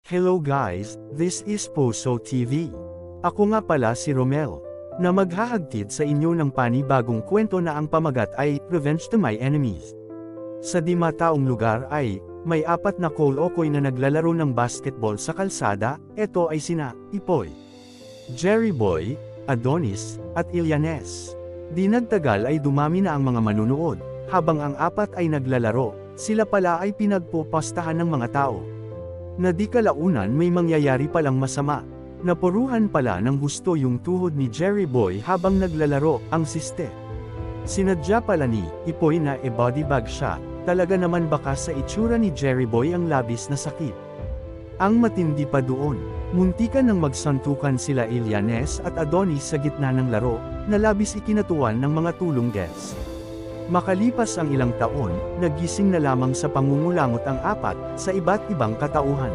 Hello guys, this is Poso TV. Ako nga pala si Romel, na maghahagtid sa inyo ng panibagong kwento na ang pamagat ay Revenge to My Enemies. Sa di mataong lugar ay, may apat na kolokoy na naglalaro ng basketball sa kalsada. Ito ay sina Ipoy, Jerry Boy, Adonis, at Ilyanes. Di nagtagal ay dumami na ang mga manunood, habang ang apat ay naglalaro, sila pala ay pinagpopostahan ng mga tao. Na di kalaunan may mangyayari palang masama. Napuruhan pala ng gusto yung tuhod ni Jerry Boy habang naglalaro, ang siste. Sinadya pala ni Ipoy na body bag siya, talaga naman baka sa itsura ni Jerry Boy ang labis na sakit. Ang matindi pa doon, muntikan nang magsantukan sila Ilyanes at Adonis sa gitna ng laro, na labis ikinatuan ng mga tulong guests. Makalipas ang ilang taon, nagising na lamang sa pangungulangot ang apat, sa iba't ibang katauhan.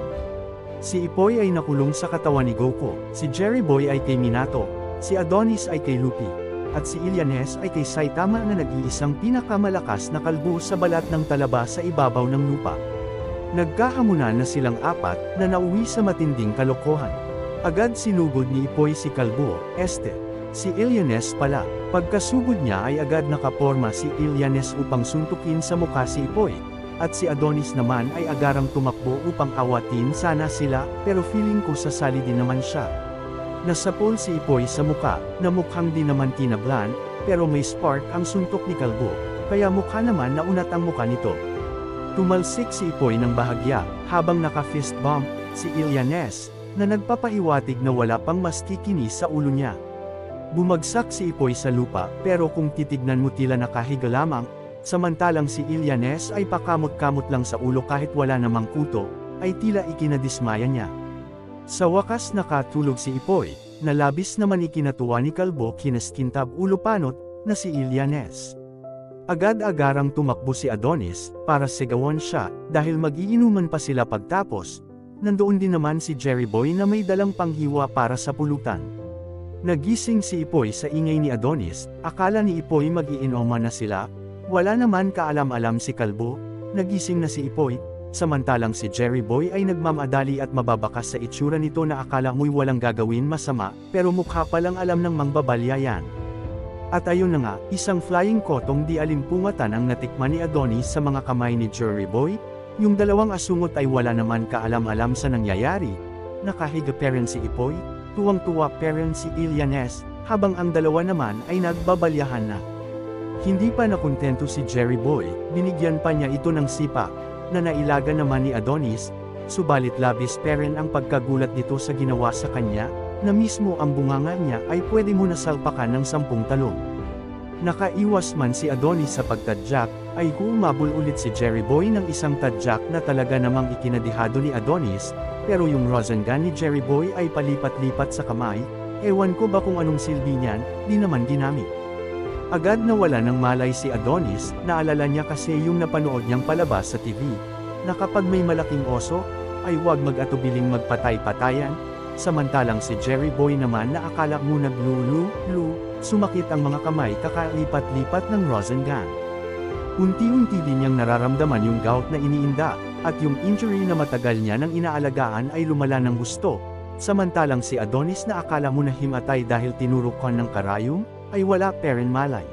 Si Ipoy ay nakulong sa katawan ni Goku, si Jerry Boy ay kay Minato, si Adonis ay kay Luffy, at si Ilyanes ay kay Saitama na nag-iisang pinakamalakas na kalbo sa balat ng talaba sa ibabaw ng lupa. Nagkahamunan na silang apat, na nauwi sa matinding kalokohan. Agad sinugod ni Ipoy si Kalbo, si Ilyanes pala. Pagkasugod niya ay agad nakaporma si Ilyanes upang suntukin sa mukha si Ipoy, at si Adonis naman ay agarang tumakbo upang awatin sana sila, pero feeling ko sasali din naman siya. Nasapol si Ipoy sa mukha, na mukhang di naman tinablan, pero may spark ang suntok ni Kalbo, kaya mukha naman naunat ang mukha nito. Tumalsik si Ipoy ng bahagya, habang naka-fist bump, si Ilyanes, na nagpapahiwatig na wala pang mas kikinis sa ulo niya. Bumagsak si Ipoy sa lupa, pero kung titignan mo tila nakahiga lamang, samantalang si Ilyanes ay pakamot-kamot lang sa ulo kahit wala namang kuto, ay tila ikinadismaya niya. Sa wakas nakatulog si Ipoy, na labis naman ikinatuwa ni Kalbo kinaskintab ulo panot, na si Ilyanes. Agad-agarang tumakbo si Adonis, para sigawan siya, dahil mag-iinuman pa sila pagtapos. Nandoon din naman si Jerry Boy na may dalang panghiwa para sa pulutan. Nagising si Ipoy sa ingay ni Adonis, akala ni Ipoy mag-iinoma na sila, wala naman kaalam-alam si Kalbo, nagising na si Ipoy, samantalang si Jerry Boy ay nagmamadali at mababakas sa itsura nito na akala mo'y walang gagawin masama, pero mukha palang alam ng mangbabalya yan. At ayun na nga, isang flying kotong di alimpungatan ang natikman ni Adonis sa mga kamay ni Jerry Boy, yung dalawang asungot ay wala naman kaalam-alam sa nangyayari, nakahiga pa rin si Ipoy, tuwang-tuwa pa rin si Ilyanes, habang ang dalawa naman ay nagbabalyahan na. Hindi pa nakontento si Jerry Boy, binigyan pa niya ito ng sipa, na nailaga naman ni Adonis, subalit labis pa rin ang pagkagulat nito sa ginawa sa kanya, na mismo ang bunganga niya ay pwede mo nasalpakan ng 10 talong. Nakaiwas man si Adonis sa pagtadyak, ay humabol ulit si Jerry Boy ng isang tadyak na talaga namang ikinadihado ni Adonis, pero yung Rasengan ni Jerry Boy ay palipat-lipat sa kamay, ewan ko ba kung anong silbi niyan, di naman ginamit. Agad nawala ng malay si Adonis, naalala niya kasi yung napanood niyang palabas sa TV, na kapag may malaking oso, ay huwag mag-atubiling magpatay-patayan, samantalang si Jerry Boy naman na akala mo naglulu, sumakit ang mga kamay kakalipat-lipat ng Rasengan. Unti-unti din niyang nararamdaman yung gout na iniinda, at yung injury na matagal niya nang inaalagaan ay lumala ng gusto, samantalang si Adonis na akala mo na himatay dahil tinurukan ng karayom, ay wala pa rin malay.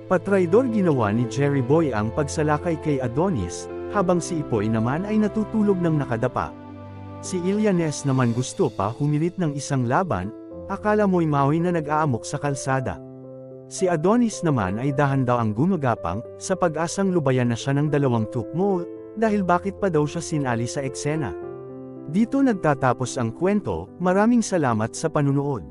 Patraidor ginawa ni Jerry Boy ang pagsalakay kay Adonis, habang si Ipoy naman ay natutulog ng nakadapa. Si Ilyanes naman gusto pa humilit ng isang laban, akala mo'y mawi na nag-aamok sa kalsada. Si Adonis naman ay dahan daw ang gumagapang, sa pag-asang lubayan na siya ng 2 tukmo, dahil bakit pa daw siya sinali sa eksena. Dito nagtatapos ang kwento, maraming salamat sa panunood.